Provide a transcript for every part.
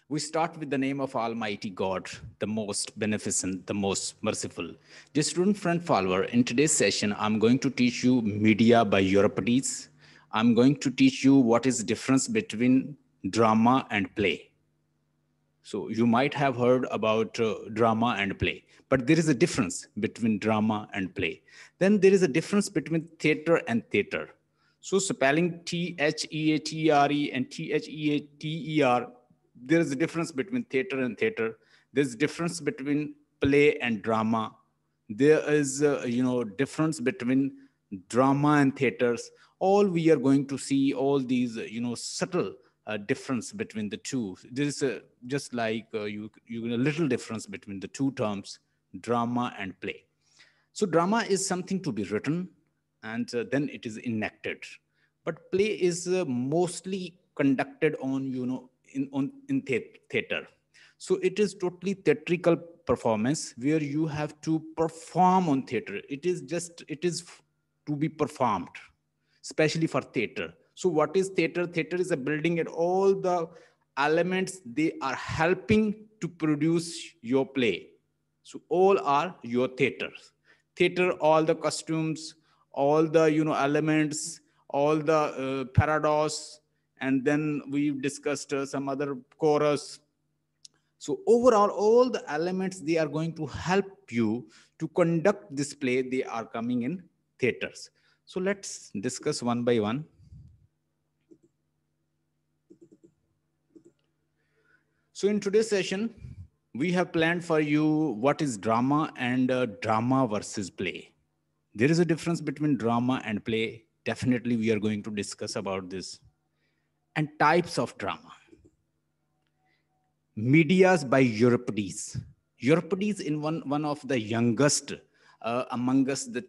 We start with the name of Almighty God, the most beneficent, the most merciful. Dear student friend follower, in today's session, I'm going to teach you media by Euripides. I'm going to teach you what is the difference between drama and play. So you might have heard about drama and play, but there is a difference between drama and play. Then there is a difference between theater and theater. So spelling Theatre and Theater, there is a difference between theater and theater. There's a difference between play and drama. There is difference between drama and theaters. All we are going to see all these subtle difference between the two. This is just like you a little difference between the two terms, drama and play. So drama is something to be written, and then it is enacted. But play is mostly conducted on theater. So it is totally theatrical performance where you have to perform on theater. It is to be performed, especially for theater. So what is theater? Theater is a building, and all the elements they are helping to produce your play. So all are your theaters. Theater, all the costumes, all the elements, all the parados, and then we discussed some other chorus. So overall, all the elements they are going to help you to conduct this play. They are coming in theaters. So let's discuss one by one. So in today's session, we have planned for you what is drama and drama versus play. There is a difference between drama and play. Definitely, we are going to discuss about this. And types of drama. Medias by Euripides. Euripides in one of the youngest among us, the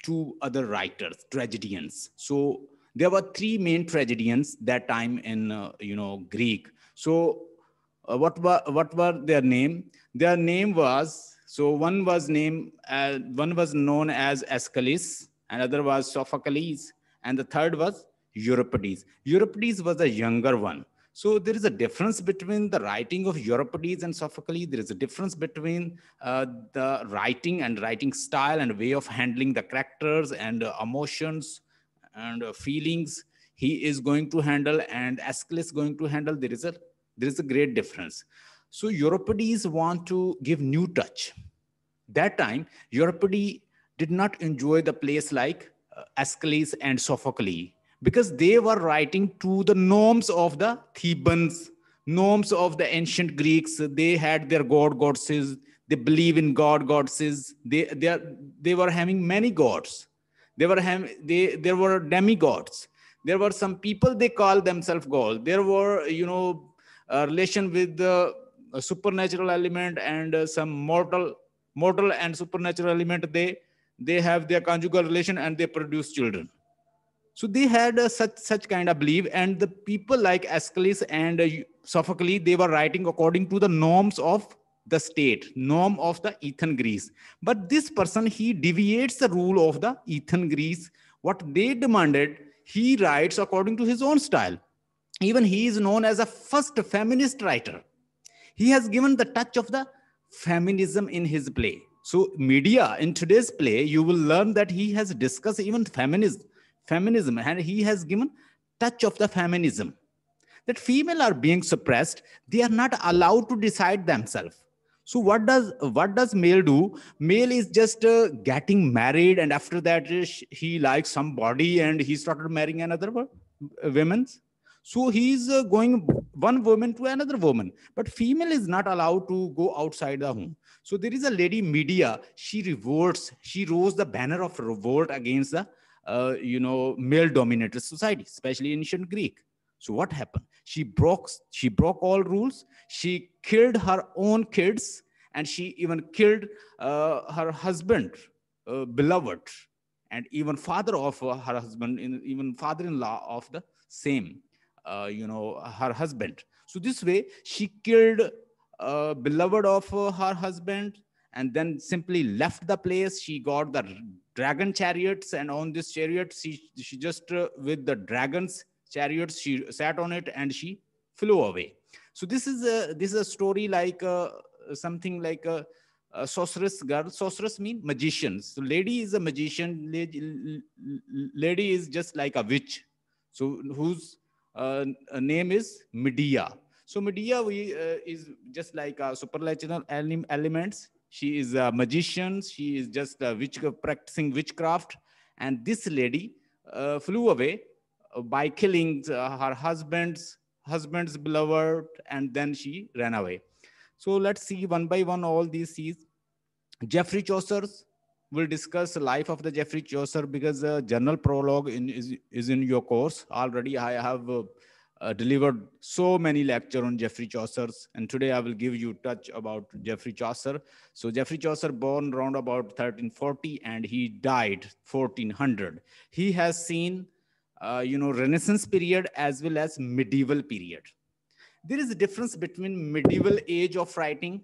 two other writers, tragedians. So there were three main tragedians that time in Greek. So what were their name? Their name was, so one was known as Aeschylus, another was Sophocles, and the third was Euripides. Euripides was the younger one. So there is a difference between the writing of Euripides and Sophocles. There is a difference between the writing and writing style and way of handling the characters and emotions and feelings he is going to handle, and Aeschylus going to handle. There is a great difference. So Euripides want to give new touch. That time, Euripides did not enjoy the plays like Aeschylus and Sophocles because they were writing to the norms of the Thebans, norms of the ancient Greeks. They had their goddesses. They believe in goddesses. They were having many gods. There were demigods. There were some people they call themselves gods. There were a relation with the supernatural element and some mortal and supernatural element. They have their conjugal relation and they produce children. So they had such kind of belief, and the people like Aeschylus and Sophocles, they were writing according to the norms of the state, norm of the Athenian Greece. But this person, he deviates the rule of the Athenian Greece. What they demanded, he writes according to his own style. Even he is known as a first feminist writer. He has given the touch of the feminism in his play. So media in today's play, you will learn that he has discussed even feminism, and he has given touch of the feminism. That female are being suppressed, they are not allowed to decide themselves. So what does male do? Male is just getting married, and after that he likes somebody and he started marrying another women. So he's going one woman to another woman, but female is not allowed to go outside the home. So there is a lady Medea. She revolts. She rose the banner of revolt against the male-dominated society, especially ancient Greek. So what happened? She broke all rules. She killed her own kids, and she even killed her husband, beloved, and even father of her husband, even father-in-law of the same, her husband. So this way, she killed beloved of her husband, and then simply left the place. She got the dragon chariots, and on this chariot, she just with the dragon's chariots, she sat on it and she flew away. So this is a story like something like a sorceress girl. Sorceress mean magicians. So lady is a magician. Lady is just like a witch. So whose name is Medea. So Medea is just like a supernatural elements. She is a magician. She is just a witch practicing witchcraft. And this lady flew away by killing her husband's beloved, and then she ran away. So let's see one by one all these seas. Geoffrey Chaucer's, we'll discuss the life of the Geoffrey Chaucer because the journal prologue is in your course already. I have delivered so many lecture on Geoffrey Chaucer's, and today I will give you touch about Geoffrey Chaucer. So Geoffrey Chaucer born around about 1340 and he died 1400. He has seen Renaissance period as well as medieval period. There is a difference between medieval age of writing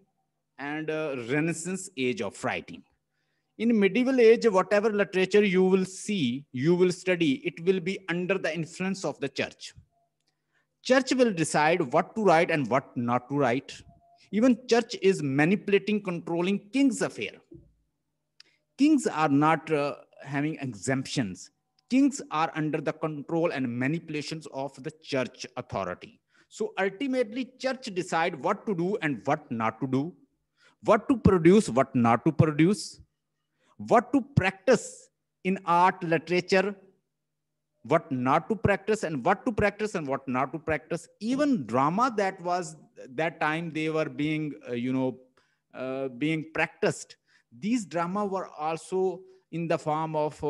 and Renaissance age of writing. In medieval age, whatever literature you will see, you will study, it will be under the influence of the church. Church will decide what to write and what not to write. Even church is manipulating, controlling king's affair. Kings are not having exemptions. Kings are under the control and manipulations of the church authority. So ultimately, church decide what to do and what not to do, what to produce, what not to produce, what to practice in art, literature, what not to practice, and what to practice and what not to practice. Even drama that was that time they were being, being practiced. These drama were also in the form of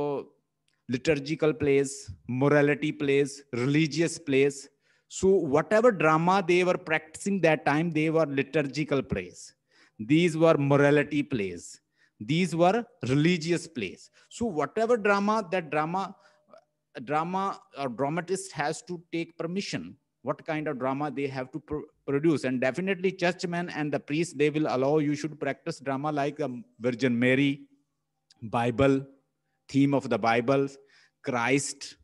liturgical plays, morality plays, religious plays. So whatever drama they were practicing that time, they were liturgical plays. These were morality plays. These were religious plays. So whatever drama, that drama or dramatist has to take permission, what kind of drama they have to produce. And definitely churchmen and the priests, they will allow you should practice drama like Virgin Mary, Bible, theme of the Bible, Christ,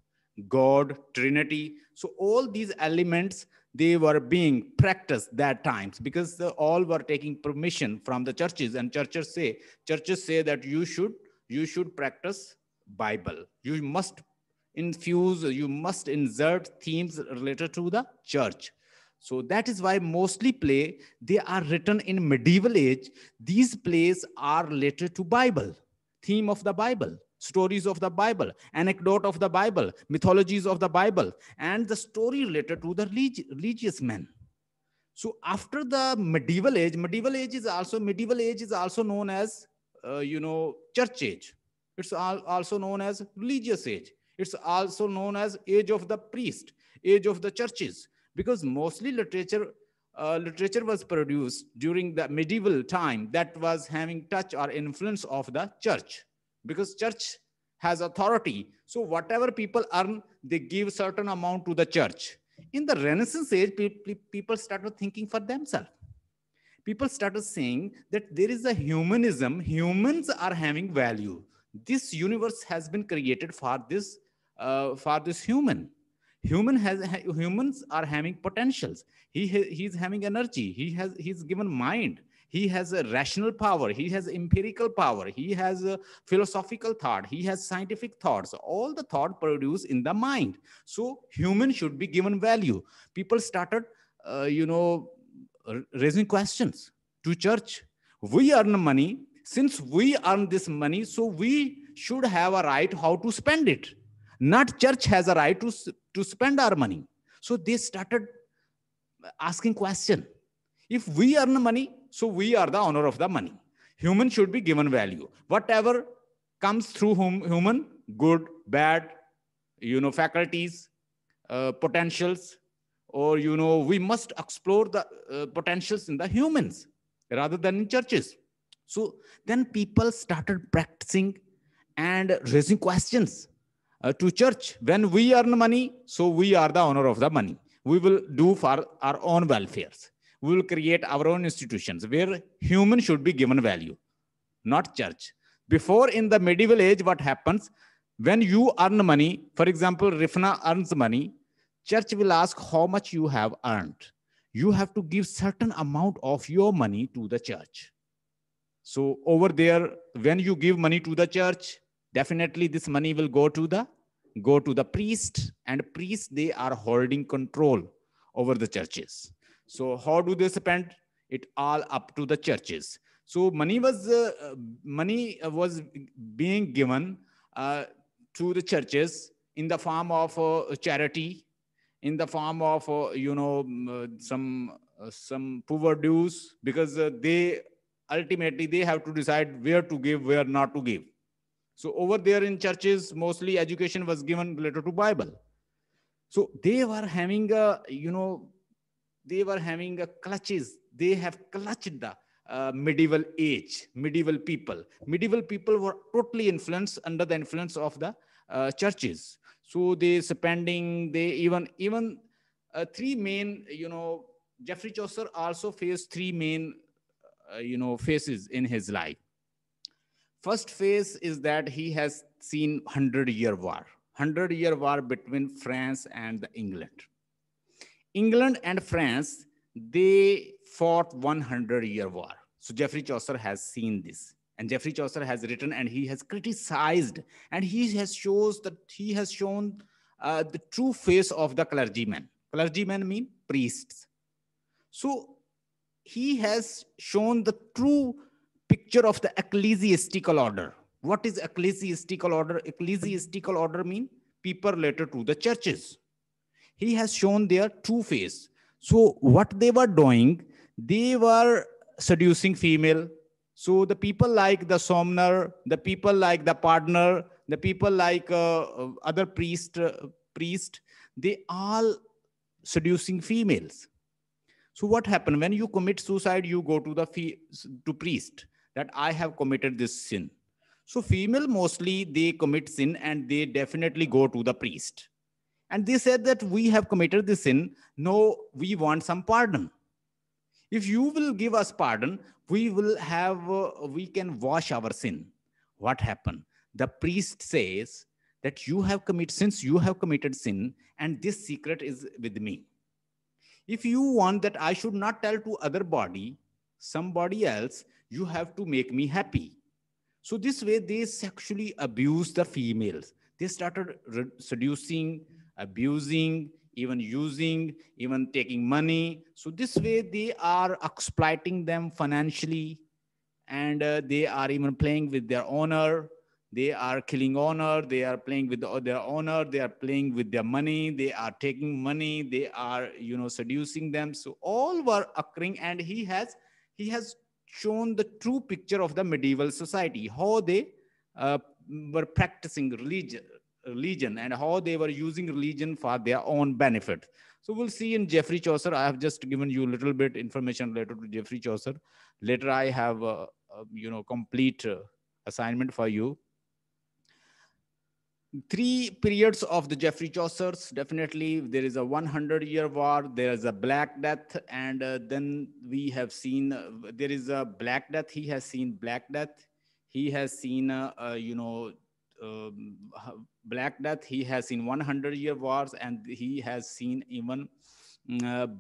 God, Trinity. So all these elements, they were being practiced that times because all were taking permission from the churches, and churches say that you should practice Bible. You must insert themes related to the church. So that is why mostly play, they are written in medieval age. These plays are related to Bible, theme of the Bible, stories of the Bible, anecdote of the Bible, mythologies of the Bible, and the story related to the religious men. So after the medieval age is also known as, church age. It's also known as religious age. It's also known as age of the priest, age of the churches, because mostly literature was produced during the medieval time that was having touch or influence of the church, because church has authority. So whatever people earn, they give certain amount to the church. In the Renaissance age, people started thinking for themselves. People started saying that there is a humanism. Humans are having value. This universe has been created for this human. Humans are having potentials. He's having energy. He's given mind. He has a rational power. He has empirical power. He has a philosophical thought. He has scientific thoughts. All the thought produced in the mind. So human should be given value. People started, raising questions to church. We earn money. Since we earn this money, so we should have a right how to spend it. Not church has a right to spend our money. So they started asking question. If we earn money, so we are the owner of the money. Human should be given value. Whatever comes through human, good, bad, faculties, potentials, or, we must explore the potentials in the humans rather than in churches. So then people started practicing and raising questions to church. When we earn money, so we are the owner of the money. We will do for our own welfares. We will create our own institutions where human should be given value, not church. Before, in the medieval age, what happens? When you earn money, for example, Rifna earns money, Church will ask how much you have earned. You have to give certain amount of your money to the church. So over there, when you give money to the church, definitely this money will go to the priest, and priests, they are holding control over the churches. So how do they spend it? All up to the churches. So money was being given to the churches in the form of charity, in the form of some poor dues, because they ultimately they have to decide where to give, where not to give. So over there in churches, mostly education was given related to Bible. So they were having a clutches. They have clutched the medieval age, medieval people were totally influenced, under the influence of the churches. So they spending, they even three main, Geoffrey Chaucer also faced three main phases in his life. First phase is that he has seen 100-year war, 100-year war between France and England. England and France, they fought 100-year war. So Geoffrey Chaucer has seen this, and Geoffrey Chaucer has written, and he has criticized, and he has shown the true face of the clergyman. Clergymen mean priests. So he has shown the true picture of the ecclesiastical order. What is ecclesiastical order? Ecclesiastical order mean people related to the churches. He has shown their true face. So what they were doing, they were seducing female. So the people like the Somner, the people like the partner, the people like other priest, they all seducing females. So what happened when you commit suicide? You go to to priest that I have committed this sin. So female mostly they commit sin, and they definitely go to the priest. And they said that we have committed this sin. No, we want some pardon. If you will give us pardon, we can wash our sin. What happened? The priest says that since you have committed sin, and this secret is with me. If you want that I should not tell to somebody else, you have to make me happy. So this way they sexually abuse the females. They started seducing, abusing, even using, even taking money. So this way they are exploiting them financially, and they are even playing with their honor. They are killing honor. They are playing with their honor. They are playing with their money. They are taking money. They are, seducing them. So all were occurring, and he has shown the true picture of the medieval society, how they were practicing religion, and how they were using religion for their own benefit. So we'll see in Geoffrey Chaucer. I have just given you a little bit information related to Geoffrey Chaucer. Later I have complete assignment for you. Three periods of the Geoffrey Chaucers. Definitely there is a 100-year war, there is a Black Death, and then we have seen there is a Black Death. He has seen Black Death. He has seen Black Death. He has seen 100-year wars, and he has seen even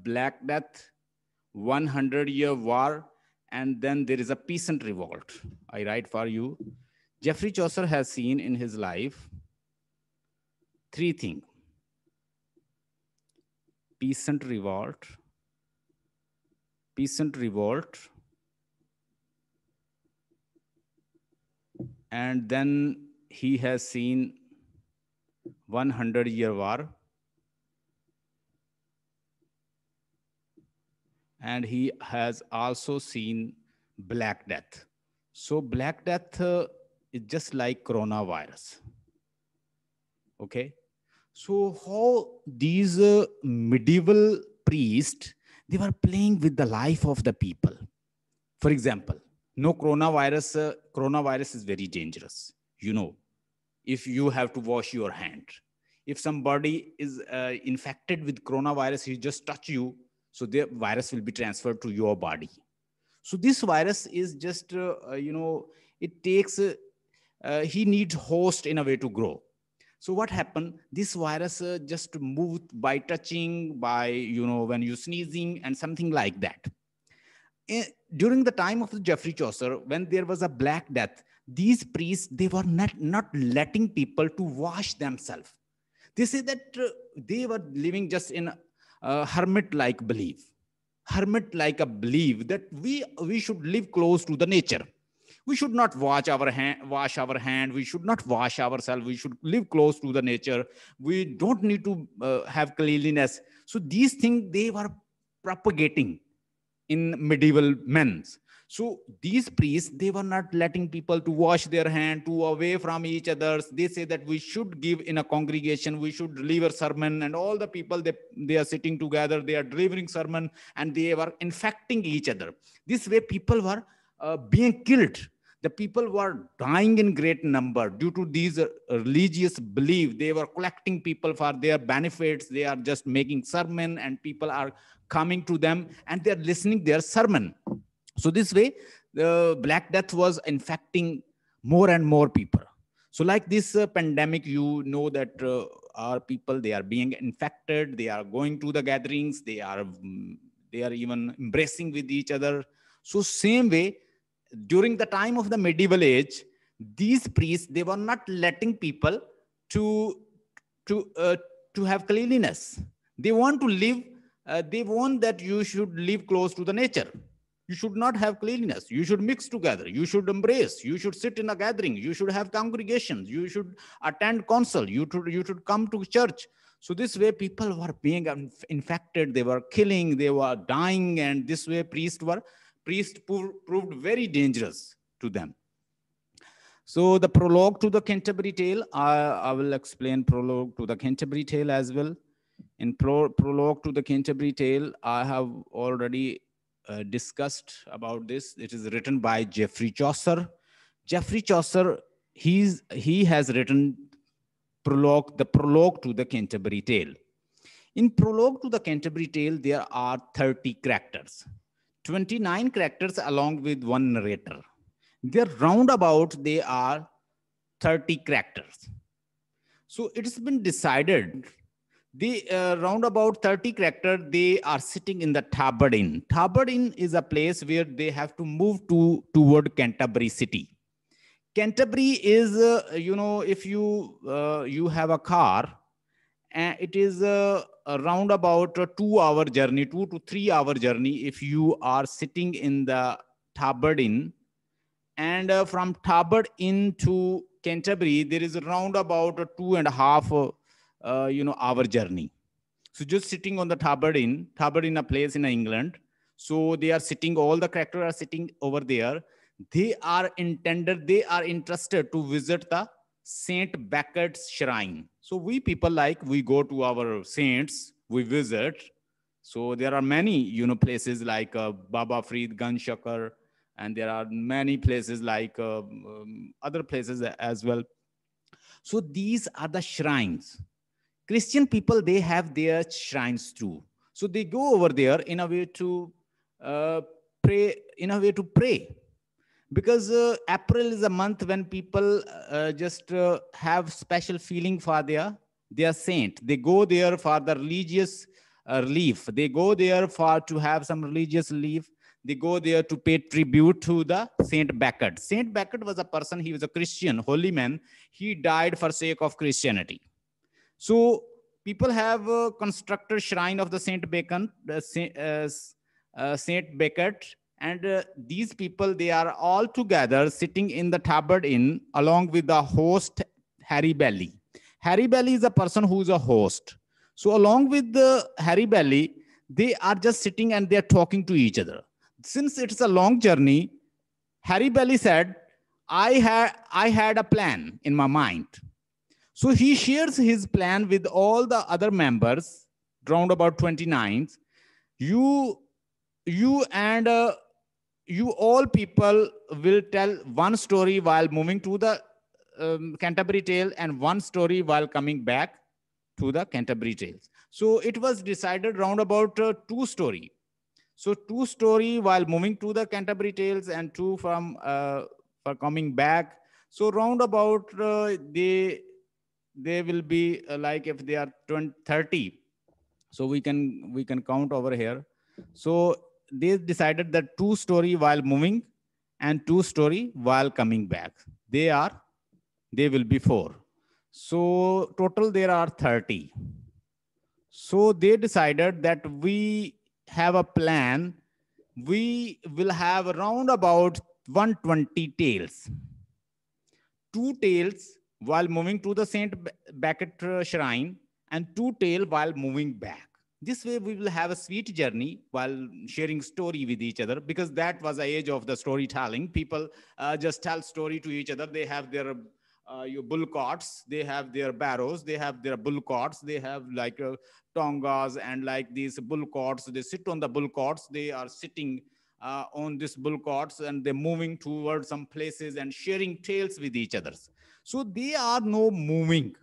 Black Death, 100-year war, and then there is a peasant revolt. I write for you. Geoffrey Chaucer has seen in his life three things: peasant revolt, and then he has seen 100-year war, and he has also seen Black Death. So Black Death is just like coronavirus. Okay. So how these medieval priests, they were playing with the life of the people. For example, no coronavirus. Coronavirus is very dangerous. If you have to wash your hand, if somebody is infected with coronavirus, he just touch you, so the virus will be transferred to your body. So this virus is just, it takes, he needs host in a way to grow. So what happened? This virus just moved by touching, by, you know, when you sneezing and something like that. During the time of Geoffrey Chaucer, when there was a Black Death, these priests, they were not letting people to wash themselves. They say that they were living just in a hermit-like belief. Hermit-like a belief that we should live close to the nature. We should not wash our hand. We should not wash ourselves. We should live close to the nature. We don't need to have cleanliness. So these things they were propagating in medieval men. So these priests, they were not letting people to wash their hand, to away from each other. They say that we should give in a congregation, we should deliver sermon, and all the people, they are sitting together, they are delivering sermon, and they were infecting each other. This way people were being killed. The people were dying in great number due to these religious belief. They were collecting people for their benefits. They are just making sermon, and people are coming to them and they're listening their sermon. So this way, the Black Death was infecting more and more people. So like this pandemic, you know that our people, they are being infected. They are going to the gatherings. They are even embracing with each other. So same way, during the time of the medieval age, these priests, they were not letting people to have cleanliness. They want to live. They want that you should live close to the nature. You should not have cleanliness. You should mix together. You should embrace. You should sit in a gathering. You should have congregations. You should attend council. You should come to church. So this way, people were being infected. They were killing. They were dying, and this way, priests proved very dangerous to them. So the prologue to the Canterbury Tale, I will explain prologue to the Canterbury Tale as well. In prologue to the Canterbury Tale, I have already discussed about this. It is written by Geoffrey Chaucer. Geoffrey Chaucer, he has written the prologue to the Canterbury Tale. In prologue to the Canterbury Tale, there are 30 characters, 29 characters along with one narrator. They're roundabout, they are 30 characters. So it has been decided, the roundabout 30 characters, they are sitting in the Tabard Inn. Tabard Inn is a place where they have to move toward Canterbury city. Canterbury is, you know, if you have a car, and it is around about a 2-hour journey, 2 to 3 hour journey if you are sitting in the Tabard Inn. And from Tabard Inn to Canterbury, there is around about a 2.5 hour journey. So just sitting on the Tabard Inn a place in England. So they are sitting, all the characters are sitting over there. They are interested to visit the Saint Becket's shrine. So we people, like, we go to our saints, we visit. So there are many, places like Baba Farid Ganj Shakar, and there are many places like other places as well. So these are the shrines. Christian people, they have their shrines too. So they go over there in a way to pray. Because April is a month when people just have special feeling for their saint. They go there for the religious relief. They go there to have some religious relief. They go there to pay tribute to the Saint Becket. Saint Becket was a person, he was a Christian, holy man. He died for sake of Christianity. So people have constructed shrine of the Saint Becket, Saint Becket. And these people, they are all together sitting in the Tabard Inn along with the host, Harry Bailey. Harry Bailey is a person who is a host. So along with the Harry Bailey, they are just sitting and they're talking to each other. Since it's a long journey, Harry Bailey said, I had a plan in my mind. So he shares his plan with all the other members, round about 29. You all people will tell one story while moving to the Canterbury Tale, and one story while coming back to the Canterbury Tales. So it was decided round about 2 story. So 2 story while moving to the Canterbury Tales, and 2 for coming back. So round about they they will be like if they are 20, 30. So we can count over here. So they decided that 2 story while moving and 2 story while coming back. They will be 4. So total there are 30. So they decided that we have a plan. We will have around about 120 tales. 2 tales while moving to the Saint Becket shrine, and 2 tale while moving back. This way we will have a sweet journey while sharing story with each other, because that was the age of the storytelling. People just tell story to each other. They have their your bull carts, they have their barrows, they have their bull carts, they have like tongas and like these bull carts. They sit on the bull carts. They are sitting on this bull carts, and they're moving towards some places and sharing tales with each others. So they are no moving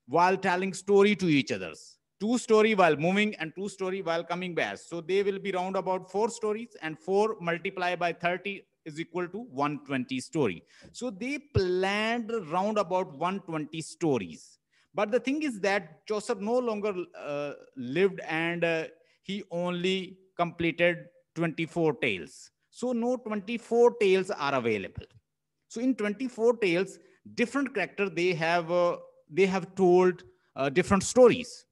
while telling story to each others. 2 story while moving and 2 story while coming back. So they will be round about 4 stories, and 4 multiplied by 30 is equal to 120 story. So they planned round about 120 stories. But the thing is that Chaucer no longer lived, and he only completed 24 tales. So no 24 tales are available. So in 24 tales, different characters they have told different stories.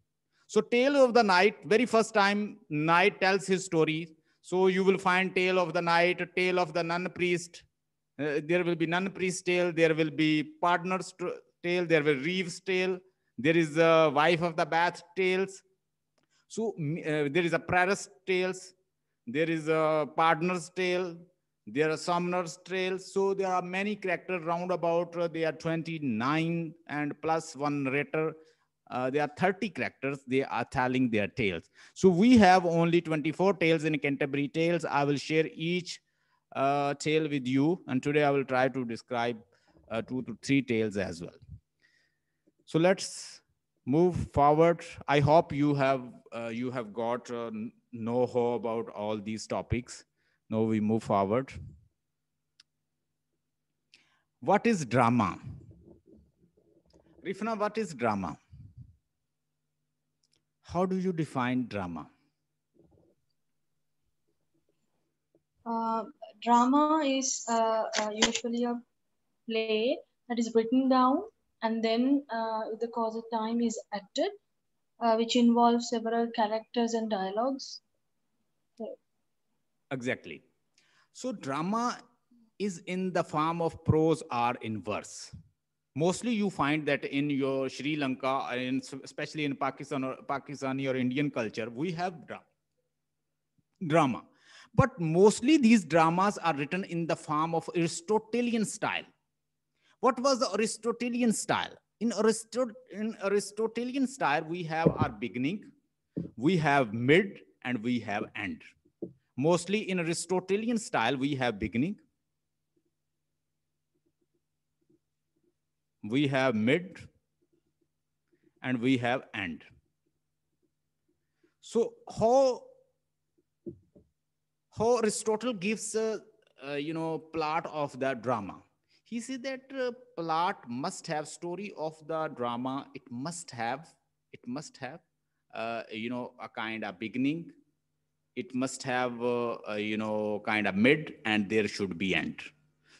So Tale of the Night, very first time Knight tells his story. So you will find Tale of the Night, Tale of the Nun Priest. There will be Nun Priest tale. There will be Partner's tale. There will Reeves tale. There is a Wife of the Bath tales. So there is a Paris tales. There is a Partner's tale. There are Sumner's tales. So there are many characters round about. They are 29 and plus one narrator. There are 30 characters. They are telling their tales. So we have only 24 tales in Canterbury Tales. I will share each tale with you. And today I will try to describe 2 to 3 tales as well. So let's move forward. I hope you have got know-how about all these topics. Now we move forward. What is drama? Rifna, what is drama? How do you define drama? Drama is usually a play that is written down and then with the course of time is acted, which involves several characters and dialogues. Exactly. So drama is in the form of prose or in verse. Mostly you find that in your Sri Lanka, and especially in Pakistan or Pakistani or Indian culture, we have drama. But mostly these dramas are written in the form of Aristotelian style. What was the Aristotelian style? In Aristotelian style, we have our beginning, we have mid, and we have end. Mostly in Aristotelian style, we have beginning, we have mid, and we have end. So how Aristotle gives plot of the drama? He said that plot must have story of the drama. It must have a kind of beginning. It must have kind of mid, and there should be end.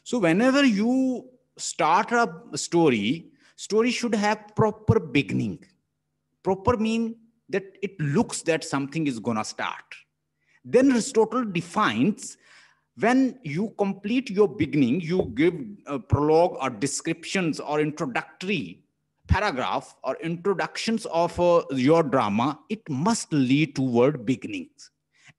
So whenever you start a story should have proper beginning. Proper mean that it looks that something is gonna start. Then Aristotle defines, when you complete your beginning, you give a prologue or descriptions or introductory paragraph or introductions of your drama. It must lead toward beginnings,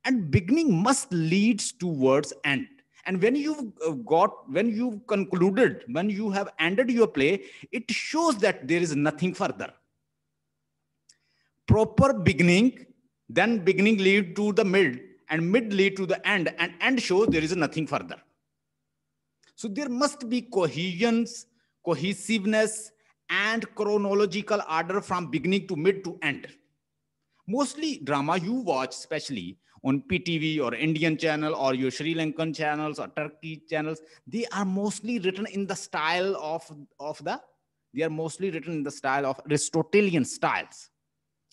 and beginning must lead towards end. And when you've concluded, when you have ended your play, it shows that there is nothing further. Proper beginning, then beginning lead to the mid, and mid lead to the end, and end shows there is nothing further. So there must be cohesions, cohesiveness, and chronological order from beginning to mid to end. Mostly drama you watch, especially on PTV or Indian channel or your Sri Lankan channels or Turkey channels, they are mostly written in the style of the they are mostly written in the style of Aristotelian styles.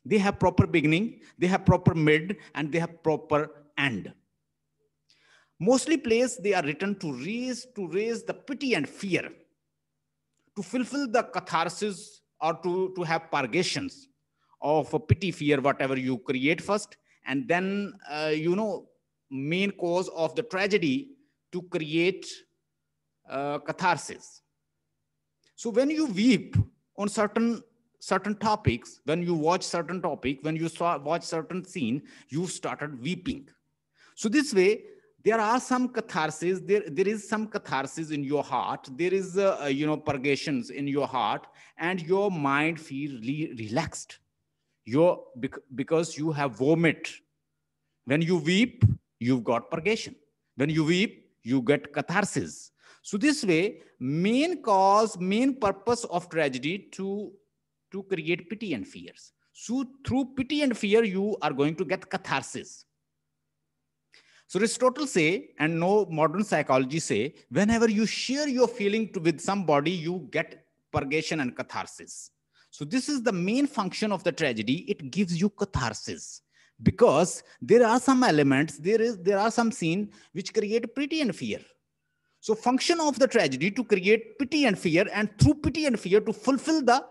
They have proper beginning, they have proper mid, and they have proper end. Mostly plays they are written to raise the pity and fear, to fulfill the catharsis, or to have purgations of a pity, fear, whatever you create first, and then main cause of the tragedy to create catharsis. So when you weep on certain topics, when you watch certain topic, when you watch certain scene, you started weeping. So this way, there are some catharsis. There is some catharsis in your heart. There is purgations in your heart, and your mind feels relaxed. Because you have vomit. When you weep, you've got purgation. When you weep, you get catharsis. So this way, main purpose of tragedy to create pity and fears. So through pity and fear, you are going to get catharsis. So Aristotle say, and no modern psychology say, whenever you share your feeling with somebody, you get purgation and catharsis. So this is the main function of the tragedy. It gives you catharsis, because there are some elements, there are some scene which create pity and fear. So function of the tragedy to create pity and fear, and through pity and fear to fulfill the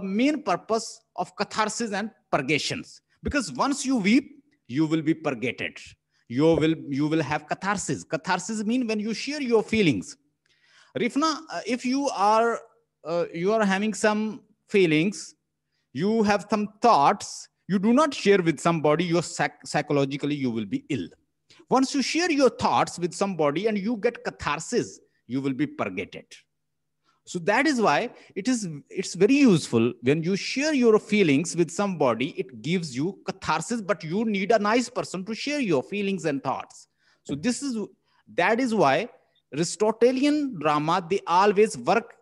main purpose of catharsis and purgations. Because once you weep, you will be purgated. You will have catharsis. Catharsis means when you share your feelings. Rifna, if you are having some feelings, you have some thoughts, you do not share with somebody, you psychologically you will be ill. Once you share your thoughts with somebody and you get catharsis, you will be purgated. So that is why it's very useful when you share your feelings with somebody. It gives you catharsis, but you need a nice person to share your feelings and thoughts. So that is why Aristotelian drama, they always work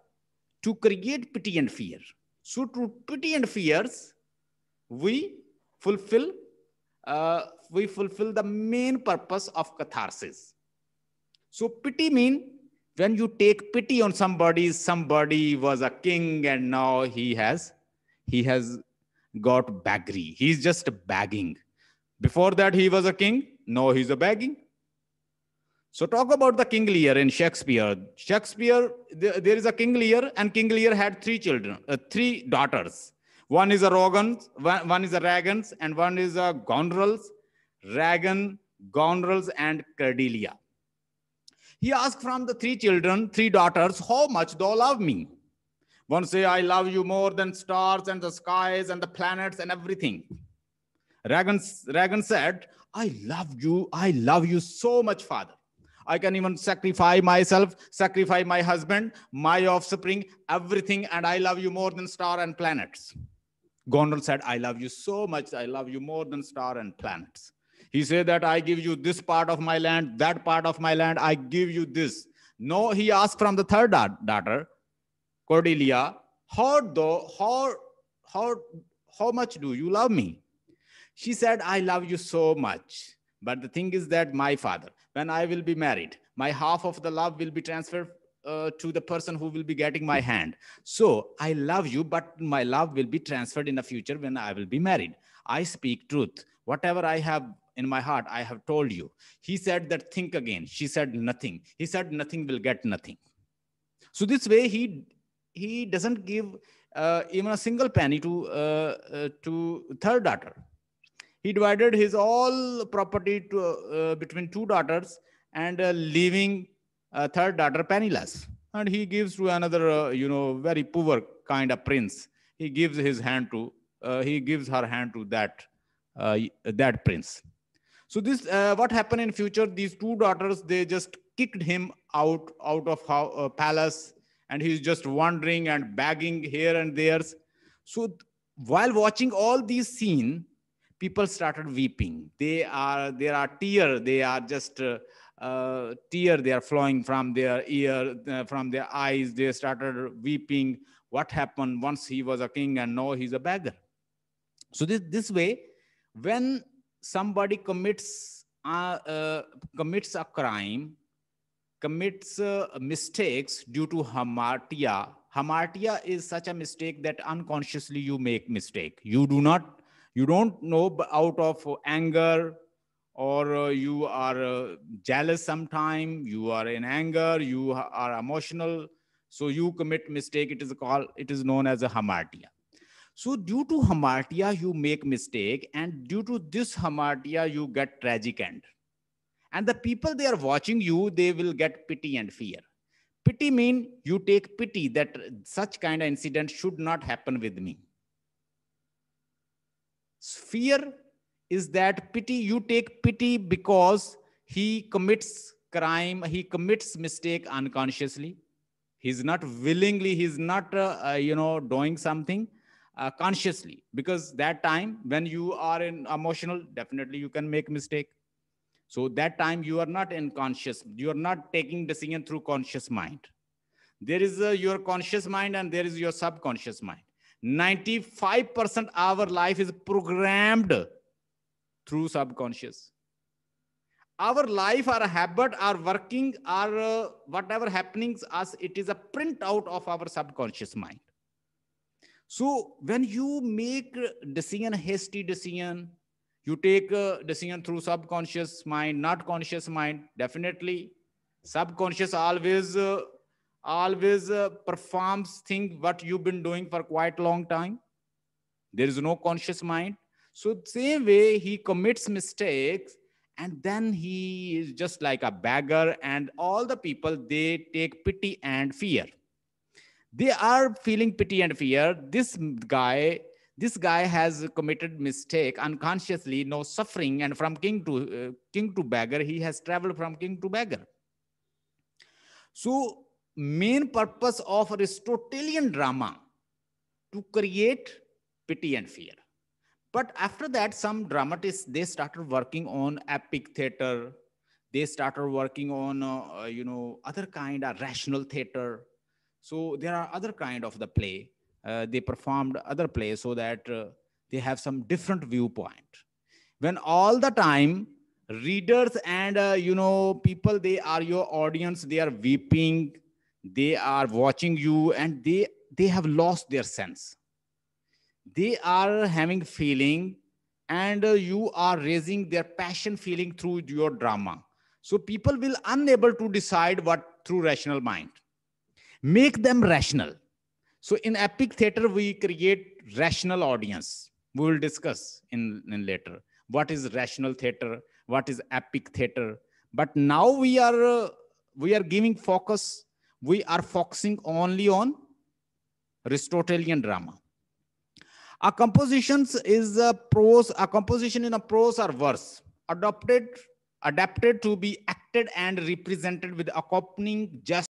to create pity and fear. So through pity and fears, we fulfill the main purpose of catharsis. So pity means when you take pity on somebody was a king and now he has got baggery. He's just begging. Before that he was a king, now he's a begging. So talk about the King Lear in Shakespeare. There is a King Lear, and King Lear had three daughters. One is a Rogans, one is a Ragans, and one is a Gonerils, Ragan, Gonerils, and Cordelia. He asked from the three daughters, how much do you love me? One say, I love you more than stars and the skies and the planets and everything. Ragan said, I love you so much, Father. I can even sacrifice myself, sacrifice my husband, my offspring, everything, and I love you more than star and planets. Goneril said, I love you so much, I love you more than star and planets. He said that I give you this part of my land, that part of my land, I give you this. No, he asked from the third daughter, Cordelia, how much do you love me? She said, I love you so much. But the thing is that my father, when I will be married, my half of the love will be transferred to the person who will be getting my hand. So I love you, but my love will be transferred in the future when I will be married. I speak truth. Whatever I have in my heart, I have told you. He said that, think again. She said nothing. He said nothing will get nothing. So this way, he doesn't give even a single penny to third daughter. He divided his all property between two daughters and leaving third daughter penniless. And he gives to another, very poor kind of prince. He gives his hand to, he gives her hand to that prince. So this, what happened in future? These two daughters, they just kicked him out of palace, and he's just wandering and begging here and there. So while watching all these scenes, people started weeping. There are tears. They are just tears. They are flowing from their ear, from their eyes. They started weeping. What happened? Once he was a king, and now he's a beggar. So this way, when somebody commits a crime, commits mistakes due to hamartia. Hamartia is such a mistake that unconsciously you make mistake. You don't know, out of anger, or you are jealous sometime, you are in anger, you are emotional, so you commit mistake. It is known as a hamartia. So due to hamartia you make mistake, and due to this hamartia you get tragic end. And the people they are watching you, they will get pity and fear. Pity mean you take pity that such kind of incident should not happen with me. Fear is that pity, you take pity because he commits crime, he commits mistake unconsciously. He's not willingly, he's not doing something consciously, because that time when you are in emotional, definitely you can make mistake. So that time you are not in conscious, you are not taking decision through conscious mind. There is your conscious mind and there is your subconscious mind. 95% our life is programmed through subconscious. Our life, our habit, our working, our whatever happenings us, it is a print out of our subconscious mind. So when you make decision, hasty decision, you take a decision through subconscious mind, not conscious mind, definitely subconscious always performs thing what you've been doing for quite a long time. There is no conscious mind. So same way he commits mistakes, and then he is just like a beggar, and all the people, they take pity and fear. They are feeling pity and fear. This guy has committed mistake unconsciously, no suffering, and from king to beggar, he has traveled from king to beggar. So main purpose of Aristotelian drama to create pity and fear. But after that, some dramatists, they started working on epic theater. They started working on other kind of rational theater. So there are other kind of the play. They performed other plays so that they have some different viewpoint. When all the time readers and people, they are your audience, they are weeping, they are watching you, and they have lost their sense. They are having feeling, and you are raising their passion feeling through your drama. So people will unable to decide what through rational mind. Make them rational. So in epic theater, we create rational audience. We will discuss in later what is rational theater, what is epic theater. But now we are giving focus. We are focusing only on Aristotelian drama. A compositions is a prose. A composition in a prose or verse adapted to be acted and represented with accompanying just